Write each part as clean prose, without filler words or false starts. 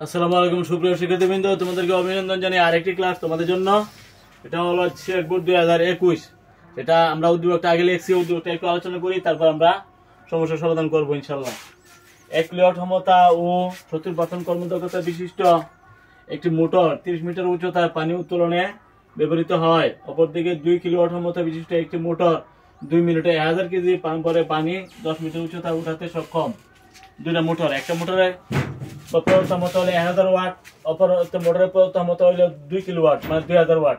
আসসালামু আলাইকুম সুপ্রিয় শিক্ষার্থীবৃন্দ, তোমাদেরকে অভিনন্দন জানিয়ে আরেকটি ক্লাস তোমাদের জন্য। এটা হলো চেকবোর্ড 2021। এটা আমরা উদ্দীপকটা আগে লিখছি, উদ্দীপকটা একটু আলোচনা করি, তারপর আমরা সমস্যার সমাধান করবো ইনশাল্লাহ। 1 কিলোওয়াট ক্ষমতা ও 70% কর্মদক্ষতা বিশিষ্ট একটি মোটর 30 মিটার উচ্চতায় পানি উত্তোলনে ব্যবহৃত হয়। অপরদিকে 2 কিলোওয়াট ক্ষমতা বিশিষ্ট একটি মোটর 2 মিনিটে 1000 কেজি পরে পানি 10 মিটার উচ্চতায় উঠাতে সক্ষম। দুইটা মোটর, একটা মোটরে প্রথম ক্ষমতা হলো 1000 ওয়াট, অপর মোটরের প্রথম ক্ষমতা হলো 2 কিলোওয়াট, মানে 2000 ওয়াট।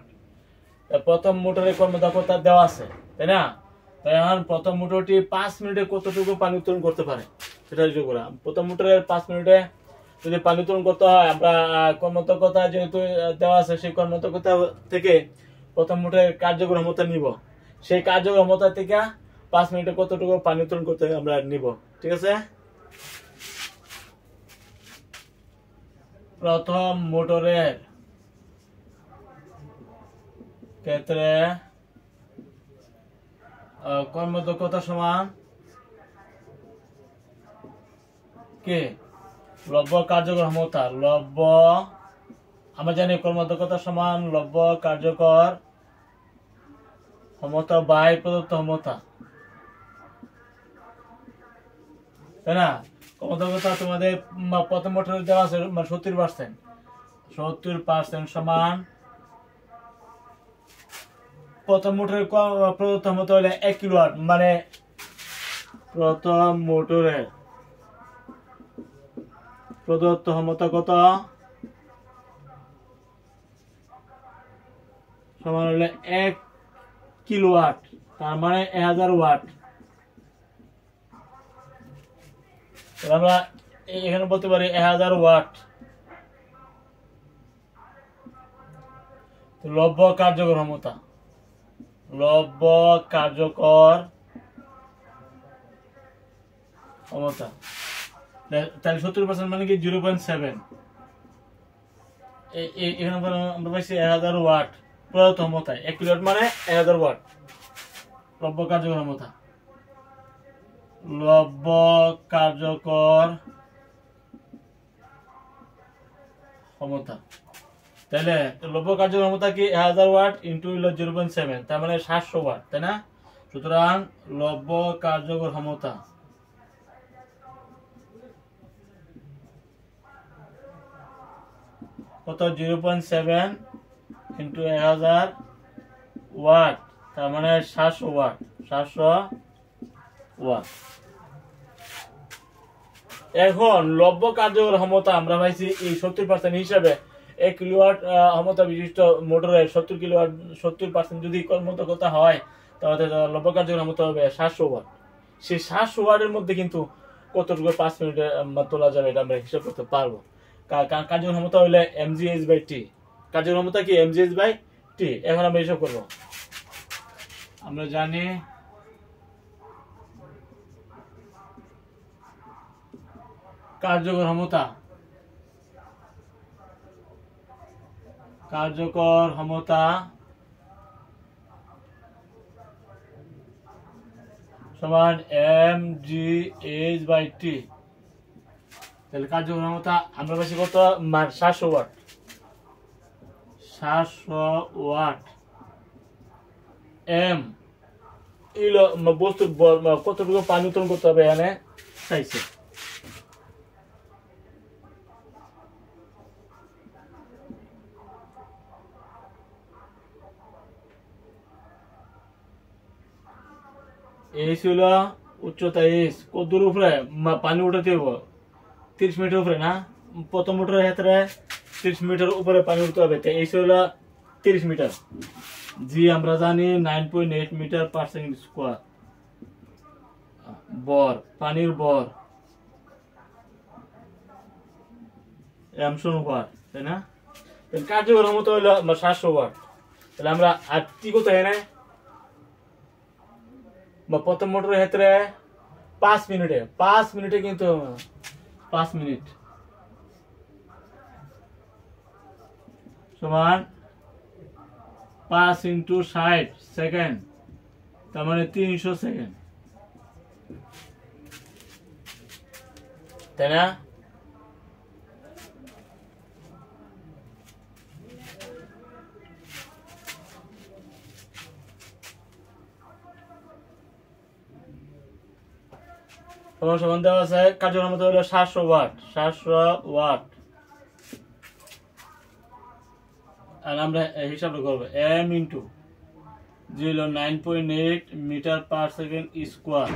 প্রথম মোটরের কর্মদক্ষতা দেওয়া আছে, তাই না? তো এখন প্রথম মোটরটি 5 মিনিটে কতটুকু পানি উত্তোলন করতে পারে সেটা যোগ করা। প্রথম মোটরের 5 মিনিটে যদি পানি উত্তোলন করতে হয়, আমরা কর্মদক্ষতা যেহেতু দেওয়া আছে, সেই কর্মদক্ষতা থেকে প্রথম মোটরের কার্যক্ষমতা নিব। সেই কার্যক্ষমতা থেকে 5 মিনিটে কতটুকু পানি উত্তোলন করতে আমরা নিব, ঠিক আছে? প্রথম মোটরের ক্ষেত্রে কর্মদক্ষতা সমান কে? লব্য কার্যকর ক্ষমতা। লব্য, আমরা জানি কর্মদক্ষতা সমান লব্য কার্যকর ক্ষমতা বাই প্রদত্ত ক্ষমতা, তাই না? কর্মদক্ষতা তোমাদের প্রথম মোটরে দেওয়া আছে 70%। 70% সমান প্রথম মোটরের প্রদত্ত ক্ষমতা হলে 1 কিলোওয়াট, মানে প্রথম মোটরের প্রদত্ত ক্ষমতা কত? সমান হলে 1 কিলোওয়াট, তার মানে 1000 ওয়াট। আমরা এখানে বলতে পারি 1000 ওয়াট লব্য কার্যকর ক্ষমতা। লব্য কার্যকর ক্ষমতা তাহলে 70% মানে কি 0.7। এখানে আমরা পাইছি 1000 ওয়াট প্রদত্ত ক্ষমতায়। 1 কিলোওয়াট মানে 1000 ওয়াট লব্য কার্যকর ক্ষমতা। লব্য কার্যকর ক্ষমতা, তাহলে লব্য কার্যকর ক্ষমতা কি 1000 ওয়াট ইন্টু 0.7, তার মানে 700 ওয়াট, তাই না? সুতরাং লব্য কার্যকর ক্ষমতা কত? 0.7 ইন্টু 1000 ওয়াট, তার মানে 700 ওয়াট। 700 ওয়াট। এখন লব্য কার্যকর ক্ষমতা আমরা পাইছি এই 70% হিসাবে 1 কিলোওয়াট ক্ষমতা বিশিষ্ট মোটরের 70% যদি কর্মদক্ষতা হয়, তাহলে লব্য কার্যকর ক্ষমতা হবে 700 ওয়াট। সেই 700 ওয়াটের মধ্যে কিন্তু কতটুকু 5 মিনিটে তোলা যাবে এটা আমরা হিসাব করতে পারবো। কার্যকর ক্ষমতা হইলে mgh/t। কার্যকর ক্ষমতা কি? mgh/t। এখন আমরা হিসাব করবো। আমরা জানি কার্যকর ক্ষমতা সমান mgh/t। তাহলে কার্যকর ক্ষমতা আমরা পাচ্ছি কত? 700 ওয়াট। 700 ওয়াট এম বস্তুর কতটুকু পানি উত্তোলন করতে হবে এখানে চাইছে। এই ছিল উচ্চতা এইচ। কত উপরে পানি উঠাতে হবে? 30 মিটার উপরে, না? প্রথম মোটরের ক্ষেত্রে 30 মিটার উপরে পানি উঠতে হবে। এই ছিল 30 মিটার। জি আমরা জানি 9.8 মিটার পার সেকেন্ড স্কোয়ার। বর, পানির বর এমসন ওয়াট, তাই না? কার্যকর ক্ষমতা হইলো 700 ওয়াট। তাহলে আমরা আর কি করতে হয় না? প্রথম মোটরের ক্ষেত্রে 5 মিনিটে কিন্তু 5 মিনিট সমান 5 ইন্টু 60 সেকেন্ড, তার মানে 300 সেকেন্ড, তাই না? সমান সমান দেওয়া আছে কার্যক্ষমতা হলো 700 ওয়াট 700 ওয়াট। আর আমরা হিসাবটা করবো m into 9.8 metre per second square,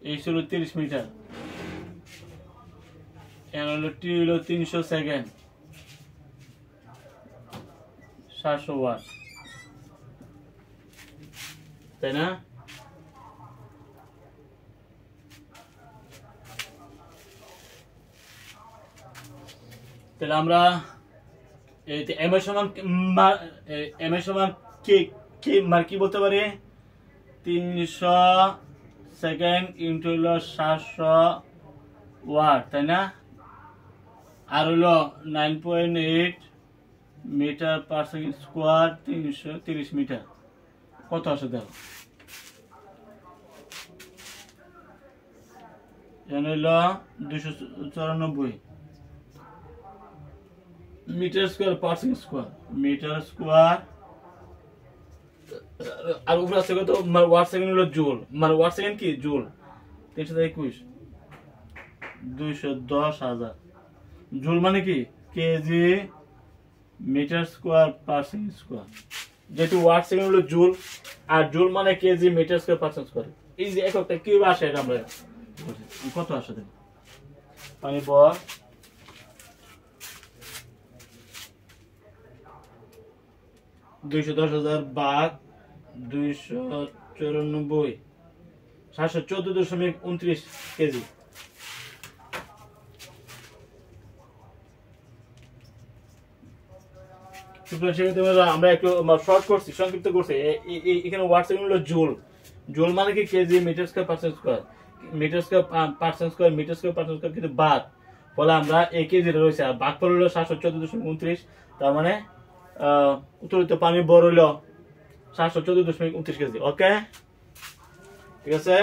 এই ছিল 30 মিটার, এর হলো টি হলো 300 সেকেন্ড, 700 ওয়াট, তাই না? তাহলে আমরা এম এর সমান কি বলতে পারি? 300 সেকেন্ড ইন্টু হলো 700 ওয়াট, তাই না? আর হলো 9.8 metre per second square, 330 metre. কত আসে দেখো, এখানে হলো 294 metre square per second square, metre square. আর উপরে আছে কত? ওয়াট সেকেন্ড হলো জুল, মানে ওয়াট সেকেন্ড কি জুল, 321 210,000 জুল মানে কি KG metre square per second square. যেহেতু ওয়াট সেকেন্ড হলো জুল আর জুল মানে KG metre square per second square, এই যে এককটা কি আসে এটা আমরা কত আসে দেব? পানি বল 210,000 ভাগ 294, 714.29 কেজি। আমরা একটু শর্ট করছি, সংক্ষিপ্ত করছি। এখানে ওয়াট সেকেন্ড হলো জুল, জুল মানে কি KG metre square per second square, metre square per second square, metre square per second square কিন্তু বাদ, ফলে আমরা এই কেজিটা রয়েছে আর ভাগফল হলো 714.29, তার মানে উত্তরিত পানি বড় হলো 714.29 কেজি। ওকে, ঠিক আছে।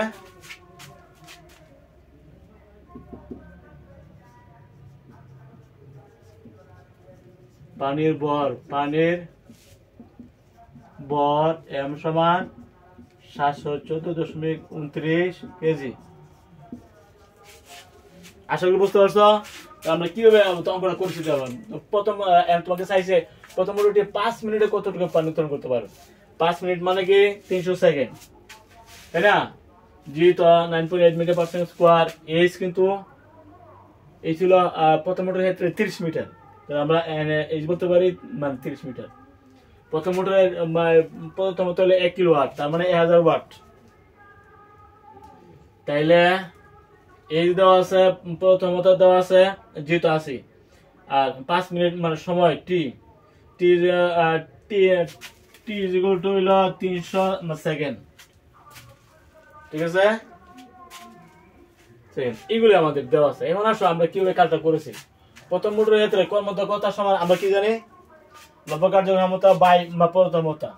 পানির বর এম সমান 714.29 কেজি। আশা করি বুঝতে পারছো আমরা কিভাবে অঙ্কটা করছি। প্রথম তোমাকে চাইছে প্রথম 5 মিনিটে কতটুকু পানি উত্তোলন করতে পারো। 5 মিনিট মানে কি 300 সেকেন্ড, তাই না? জি তো 9.8 metre per second square, H কিন্তু এই ছিল প্রথম মোটরের ক্ষেত্রে 30 মিটার, আমরা এইচ বলতে পারি মানে 30 মিটার। প্রথম মোটরের প্রথমত হলো 1 কিলো ওয়াট, তার মানে 1000 ওয়াট। তাইলে এই দেওয়া আছে, প্রথমত দেওয়া আছে যেহেতু আছে, আর 5 মিনিট মানে সময় টি টি টি ইজ ইকুয়াল টু হলো 300 সেকেন্ড, ঠিক আছে। এগুলো আমাদের দেওয়া আছে। এখন আসো আমরা কিভাবে কাজটা করেছি। প্রথম মোটরের ক্ষেত্রে কর্মদক্ষতা সমান আমরা কি জানি? লব্ধ কার্যক্ষমতা বাই প্রথমতা।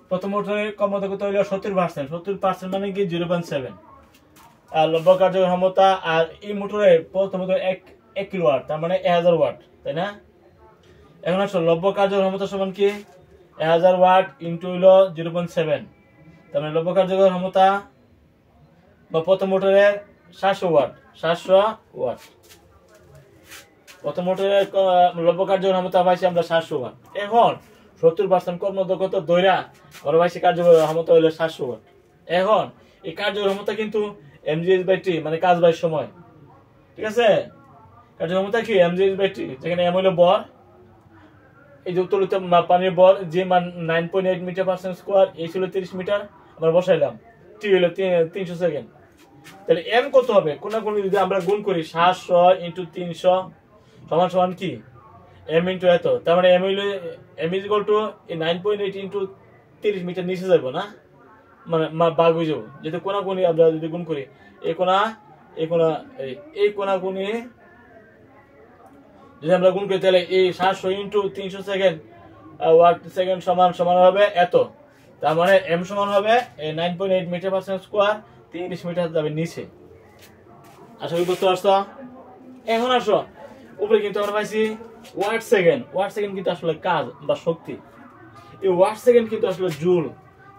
প্রথম মোটরের কর্মদক্ষতা হলো 70%, 70% মানে কি 0.7, আর লব্ধ কার্যক্ষমতা, আর এই মোটরের প্রথমত 1 কিলো ওয়াট, তার মানে 1000 ওয়াট, তাই না? এখন আসো লব্ধ কার্যক্ষমতা সমান কি 1000 ওয়াট ইন্টু হলো 0.7, তার মানে লব্ধ কার্যক্ষমতা বা প্রথম মোটরের 700 ওয়াট, 700 ওয়াট। প্রথম মোটরের লব্ধ কার্যক্ষমতা পাইছি আমরা 700 ওয়াট। এখন 70% কর্মদক্ষতা দৈরা আমরা পাইছি কার্যক্ষমতা হলো 700 ওয়াট। এখন এই কার্যক্ষমতা কিন্তু mgh/t মানে কাজ বাই সময়, ঠিক আছে। কার্যক্ষমতা কি mgh/t, যেখানে m হলো বর, এই যে উত্তোলিত পানির বর যে মান 9.8 মিটার পার সেকেন্ড স্কয়ার, এই ছিল 30 মিটার, আমরা বসাইলাম, টি হলো 300 সেকেন্ড। তাহলে m কত হবে? কোন যদি আমরা গুণ করি 700 ইন্টু 300 সমান সমান কি m ইন্টু এত, তার মানে m হইলো m is equal to 9.8 into 30 metre নিচে যাব না, মানে ভাগ হয়ে যাবো। যেহেতু কোনাকুনি আমরা যদি গুণ করি এই কোনা কোনাকুনি যদি আমরা গুণ করি, তাহলে এই 700 ইন্টু 300 সেকেন্ড ওয়াট সেকেন্ড সমান সমান হবে এত, তার মানে m সমান হবে 9.8 metre per second square, 30 metre যাবে নিচে। আশা করি বুঝতে পারছো। এখন আসো উপরে কিন্তু আমরা পাইছি ওয়াট সেকেন্ড। ওয়াট সেকেন্ড কিন্তু আসলে কাজ বা শক্তি। এই ওয়াট সেকেন্ড কিন্তু আসলে জুল।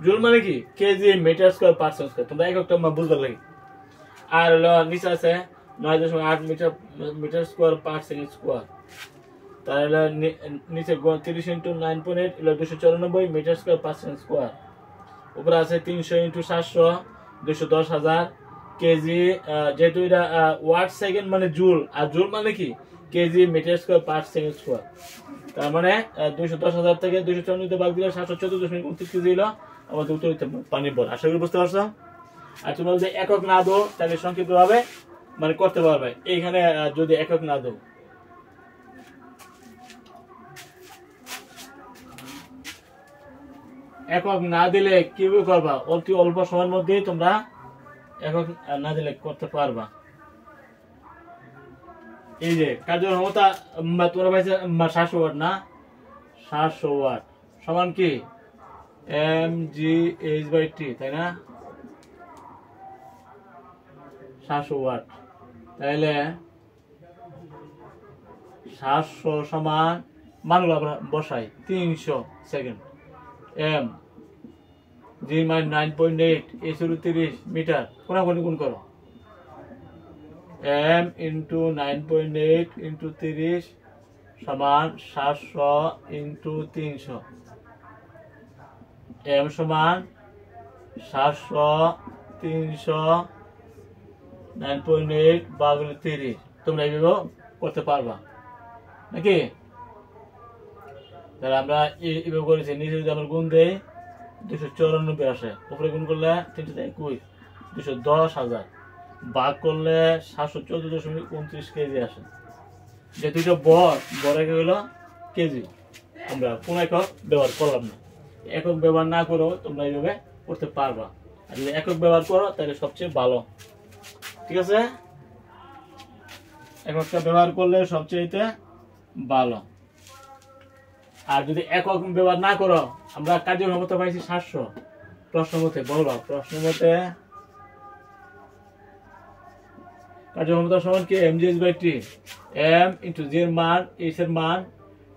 জুল মানে কি KG metre square per second square, তোমরা এককটা বুঝতে লাগে। আর হলো নিচে আছে 9.8 metre square per second square. তাহলে নিচে 30 ইন্টু 9.8 হলো 294 metre square per second square. উপরে আছে 300 ইন্টু 700 210,000 কেজি। যেহেতু এটা ওয়াট সেকেন্ড মানে জুল, আর জুল মানে কি KG metre square per second square. তার মানে 210,000 থেকে 294 ভাগ দিলে 714.29 কেজি হলো আমাদের উত্তর পানির ভর। আশা করি বুঝতে পারছো। আর তোমরা যদি একক না দো তাহলে সংক্ষিপ্ত ভাবে মানে করতে পারবে। এইখানে যদি একক না দো, একক না দিলে কিভাবে করবা, অতি অল্প সময়ের মধ্যেই তোমরা একক না দিলে করতে পারবা। এই যে কার্যক্ষমতা তোমরা পাইছে 700 ওয়াট না, 700 ওয়াট সমান কি mgh/t, তাই না? 700 ওয়াট, তাহলে 700 সমান মানগুলো আমরা বসাই 300 সেকেন্ড, m g মান 9.8 h হলো 30 মিটার, কোনাকুনি গুণ করো, m ইন্টু 9.8 ইন্টু 30 সমান 700 ইন্টু 300, m সমান 700 300 9.8 ভাগ 30। তোমরা এইভাবে করতে পারবা নাকি? তাহলে আমরা এইভাবে করেছি। নিচে যদি আমরা গুণ দেই 294 আসে, উপরে গুণ করলে 321 210,000 ভাগ করলে 714.29 কেজি আসে। যে দুইটা বড় একক হলো কেজি, আমরা কোন একক ব্যবহার করলাম না। একক ব্যবহার না করো তোমরা এইভাবে করতে পারবা, আর যদি একক ব্যবহার করো তাহলে সবচেয়ে ভালো। ঠিক আছে, এককটা ব্যবহার করলে সবচেয়ে ভালো। আর যদি একক ব্যবহার না করো, আমরা কার্যক্ষমতা পাইছি 700, প্রশ্ন মতে বলো, প্রশ্ন মতে কার্যক্ষমতা সমান কি mgh/t, m ইন্টু g এর মান, h এর মান,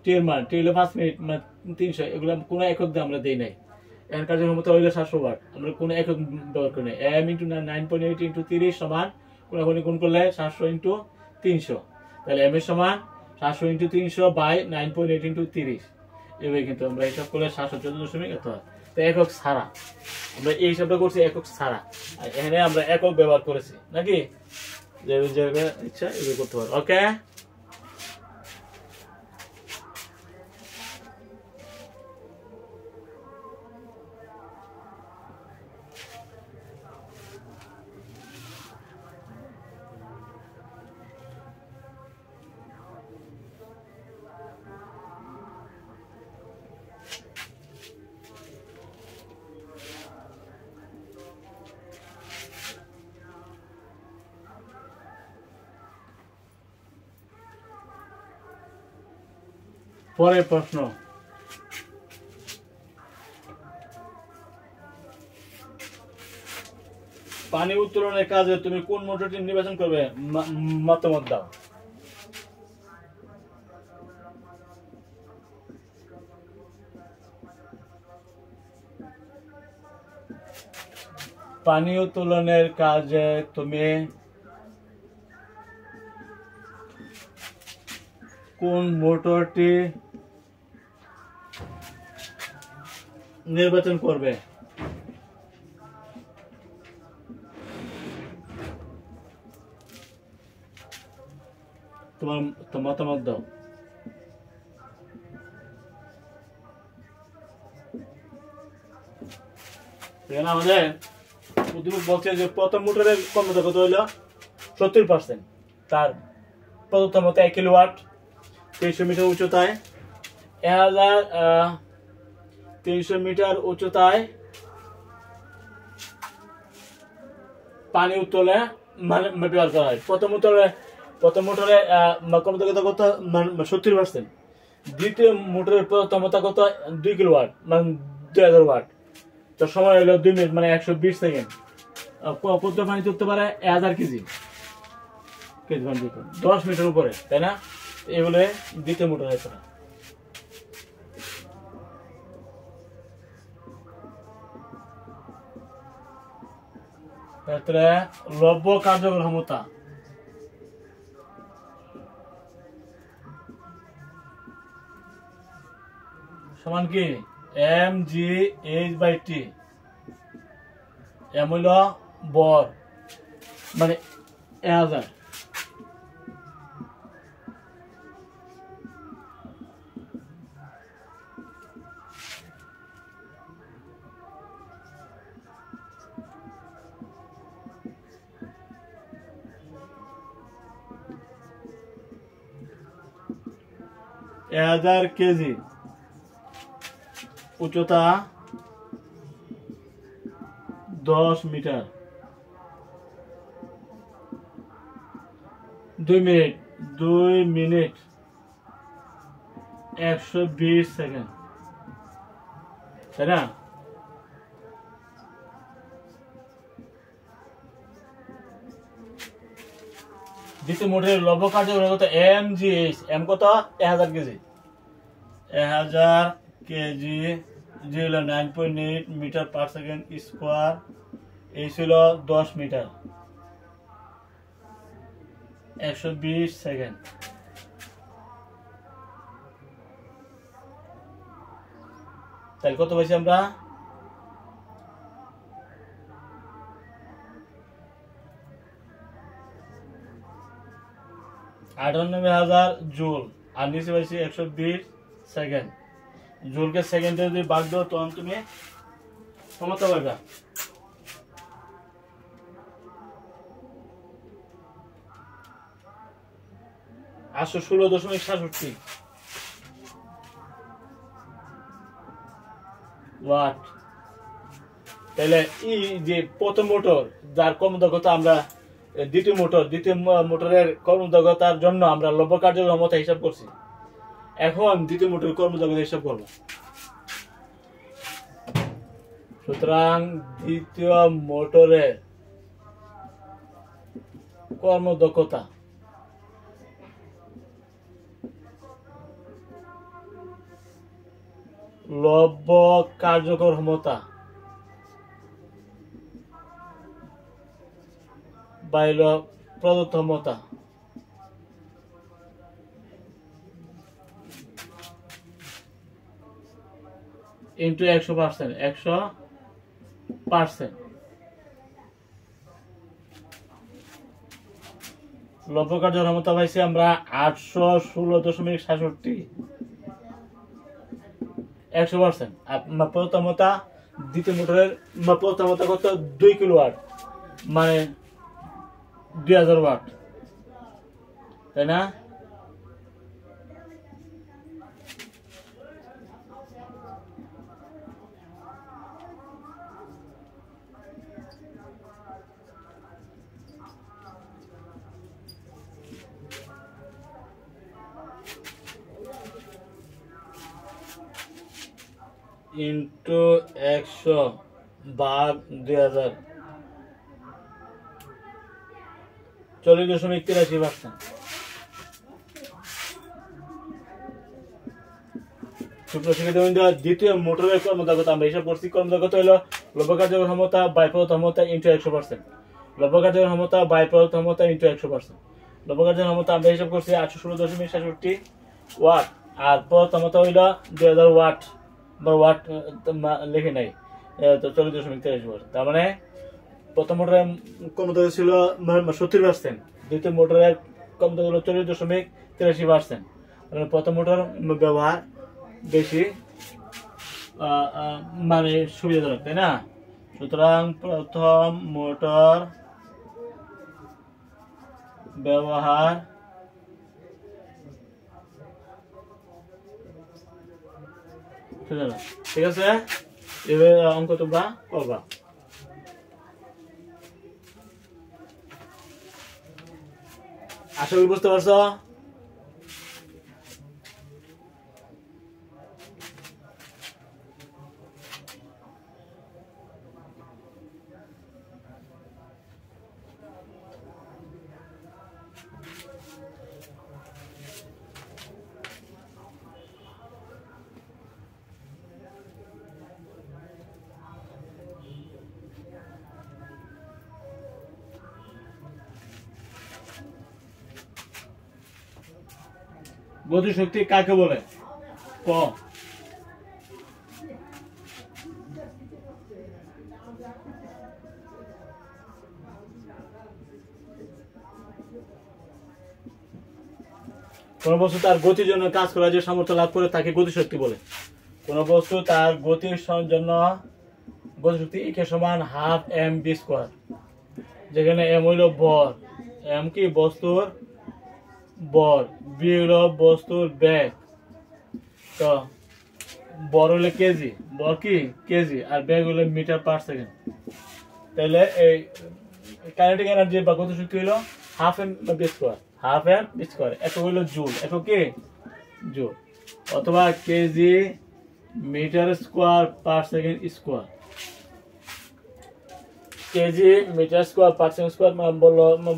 t এর মান, t হলো 5 মিনিট মানে 300, এগুলো কোনো একক দিয়ে আমরা দেই নাই। এর কার্যক্ষমতা হইলো 700 ওয়াট, আমরা কোনো একক ব্যবহার করি নাই। m ইন্টু 9.8 ইন্টু 30 সমান কোনাকুনি গুণ করলে 700 ইন্টু 300, তাহলে m এর সমান 700 ইন্টু 300 বাই 9.8 ইন্টু 30। এভাবে কিন্তু আমরা হিসাব করলে 714 এত হয়। তো একক ছাড়া আমরা এই হিসাবটা করছি, একক ছাড়া। আর এখানে আমরা একক ব্যবহার করেছি নাকি, যেভাবে ইচ্ছা এভাবে করতে পারো। ওকে, পরের প্রশ্ন। পানি উত্তোলনের কাজে তুমি কোন মোটরটি নির্বাচন করবে, মতামত দাও। পানি উত্তোলনের কাজে তুমি কোন মোটরটি নির্বাচন করবে? তোমার মতামত দাও। এখানে আমাদের উদ্যোগ বলছে যে প্রথম মোটরের ক্ষমতা কত হইল 70%, তার প্রদত্ত মতো 1 কিলোওয়াট, 300 মিটার উচ্চতায়, 1300 মিটার উচ্চতায় পানি উত্তোলনে মানে ব্যবহার করা হয়। প্রথম মোটরে ক্ষমতা কত 70%, দ্বিতীয় মোটরের ক্ষমতা কত 2 কিলোওয়াট মানে 2000 ওয়াট। তো সময় হলো 2 মিনিট মানে 120 সেকেন্ড। কত পানি তুলতে পারে 1000 কেজি পানি তুলতে 10 মিটার উপরে, তাই না? এগুলো দ্বিতীয় মোটর হয়েছে। তারপরে লব্য কার্যকর ক্ষমতা সমান কি mgh/t। এম হইল বর মানে 1000। কেজি উচ্চতা 10 মিটার। 2 মিনিট 120 সেকেন্ড, তাই না? দ্বিতীয় মোটরের লব্য কার্যকর কত mgh, m কত 1000 কেজি। 1000 কেজি জি হলো 9.8 মিটার পার সেকেন্ড স্কোয়ার, এই ছিল 10 মিটার 120 সেকেন্ড। তাহলে কত পাইছি আমরা? 98,000 জুল, আর নিচে পাইছি 120 সেকেন্ড। জুলকে সেকেন্ডে যদি ভাগ দাও তখন তুমি ক্ষমতা পাইবা। 816.67 ওয়াট। তাহলে এই যে প্রথম মোটর যার কর্মদক্ষতা আমরা দ্বিতীয় মোটরের কর্মদক্ষতার জন্য আমরা লব্য কার্যকর ক্ষমতা হিসাব করছি। এখন দ্বিতীয় মোটরের কর্মদক্ষতা হিসাব করব। সুতরাং দ্বিতীয় মোটরের কর্মদক্ষতা লব্য কার্যকর ক্ষমতা বাইল প্রদত্ত ক্ষমতা ইন্টু 100%। 100% লব্য কার্যকর ক্ষমতা পাইছি আমরা 816.67। 100% প্রথমতা দ্বিতীয় মোটরের প্রথমতা কত 2 কিলোওয়াট মানে 2000 ওয়াট, তাই না? ইন্টু 100 ভাগ 2000 40.83%। দ্বিতীয় মোটরের কর্মদক্ষতা আমরা হিসাব করছি। কর্মদক্ষতা হলো লব্য কার্যকর ক্ষমতা বাই প্রদত্ত ক্ষমতা ইন্টু 100%। লব্য কার্যকর ক্ষমতা বাই প্রদত্ত ক্ষমতা ইন্টু 100%। লব্য কার্যকর ক্ষমতা আমরা হিসাব করছি 816.67 ওয়াট, আর প্রদত্ত ক্ষমতা হইল 2000 ওয়াট বা ওয়াট লিখে নাই, তো 40.83%। তার মানে প্রথম মোটরের কর্মদক্ষতা ছিল 70%, দ্বিতীয় মোটরের কর্মদক্ষতা হলো 40.83%। মানে প্রথম মোটর ব্যবহার বেশি মানে সুবিধাজনক, তাই না? সুতরাং প্রথম মোটর ব্যবহার ঠিক আছে। এবার অঙ্ক তোমরা করবা। আশা করি বুঝতে পারছো। গতিশক্তি কাকে বলে? ক, কোন বস্তু তার গতির জন্য কাজ করার যে সামর্থ্য লাভ করে তাকে গতিশক্তি বলে। কোন বস্তু তার গতির জন্য গতিশক্তি কে সমান হাফ এম বি স্কোয়ার, যেখানে এম হইল ভর, এম কি বস্তুর ভর, বি হইল বস্তুর বেগ, তো ভর হইলে কেজি, ভর কি কেজি, আর বেগ হইলে মিটার পার সেকেন্ড। তাহলে এই কাইনেটিক এনার্জি বা গতিশক্তি হইল half m v square, half m v square, এত হইল জুল, এত কি জুল, অথবা kg metre square per second square, kg metre square per second square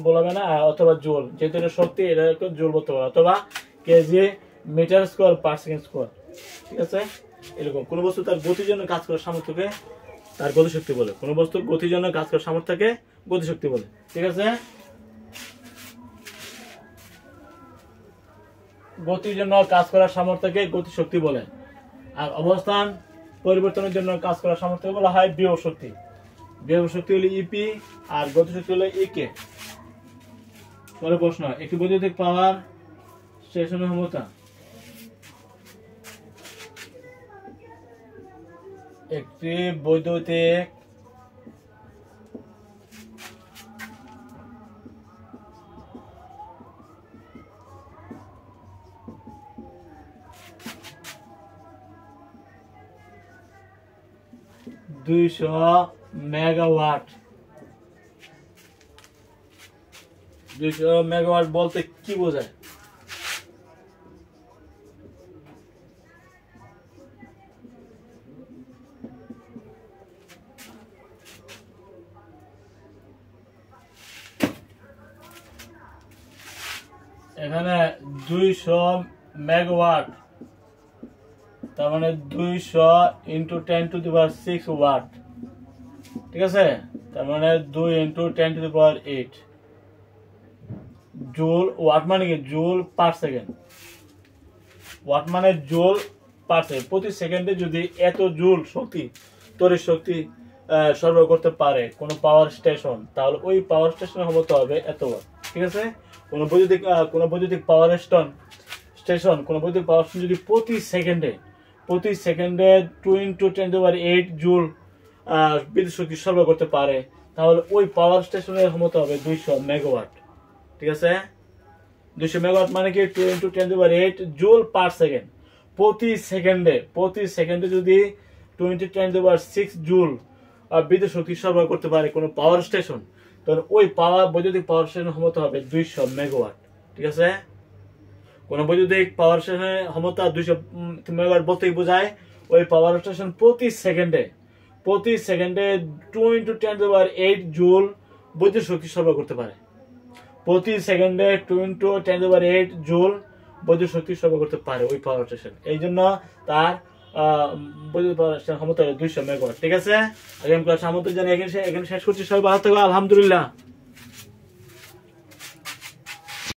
বলবে না, অথবা জুল, যেহেতু এটা শক্তি এটা জুল বলতে পারে, অথবা kg metre square per second square. ঠিক আছে, এরকম কোন বস্তু তার গতির জন্য কাজ করার সামর্থ্যকে তার গতিশক্তি বলে, কোন বস্তুর গতির জন্য কাজ করার সামর্থ্যকে গতিশক্তি বলে। ঠিক আছে, গতির জন্য কাজ করার সামর্থ্যকে গতিশক্তি বলে, আর অবস্থান পরিবর্তনের জন্য কাজ করার সামর্থ্য বলা হয় বিভব শক্তি। বিভব শক্তি হলো ইপি আর গতিশক্তি হলো ইকে। পরে প্রশ্ন, একটি বৈদ্যুতিক পাওয়ার স্টেশনের ক্ষমতা, একটি বৈদ্যুতিক দুইশো মেগাওয়াট, 200 মেগাওয়াট বলতে কি বোঝায়? এখানে 200 মেগাওয়াট তার মানে 200 ইন্টু 10⁶ ওয়াট। ঠিক আছে, তার মানে 2 ইন্টু 10⁸ জুল। ওয়াট মানে কি? Joule per second. ওয়াট মানে জুল পার সেকেন্ড। প্রতি সেকেন্ডে যদি এত জুল শক্তি, তড়িৎ শক্তি সরবরাহ করতে পারে কোন পাওয়ার স্টেশন, তাহলে ওই পাওয়ার স্টেশনের ক্ষমতা হবে এত ওয়াট। ঠিক আছে, কোন বৈদ্যুতিক পাওয়ার স্টেশন যদি প্রতি সেকেন্ডে 2 ইন্টু 10⁸ জুল বিদ্যুৎ শক্তি সরবরাহ করতে পারে, তাহলে ওই পাওয়ার স্টেশনের ক্ষমতা হবে 200 মেগাওয়াট। ঠিক আছে, 200 মেগাওয়াট মানে কি 2 ইন্টু 10⁸ জুল পার সেকেন্ড। প্রতি সেকেন্ডে যদি 2 ইন্টু 10⁶ জুল বিদ্যুৎ শক্তি সরবরাহ করতে পারে কোনো পাওয়ার স্টেশন, তাহলে ওই বৈদ্যুতিক পাওয়ার স্টেশনের ক্ষমতা হবে 200 মেগাওয়াট। ঠিক আছে, কোন বৈদ্যুতিক পাওয়ার স্টেশনের ক্ষমতা 200 মেগাওয়াট বলতেই বোঝায় ওই পাওয়ার স্টেশন প্রতি সেকেন্ডে 2 ইন্টু 10⁸ জুল বিদ্যুৎ শক্তি সরবরাহ করতে পারে। প্রতি সেকেন্ডে 2 ইন্টু 10⁸ জুল বৈদ্যুৎ শক্তি সরবরাহ করতে পারে ওই পাওয়ার স্টেশন। এই জন্য তার বৈদ্যুতিক পাওয়ার স্টেশন ক্ষমতা 200 মেগাওয়াট। ঠিক আছে, আগামী ক্লাসে আমন্ত্রণ জানিয়ে এখানে শেষ করছি। সবাই ভালো থাকো, আলহামদুলিল্লাহ।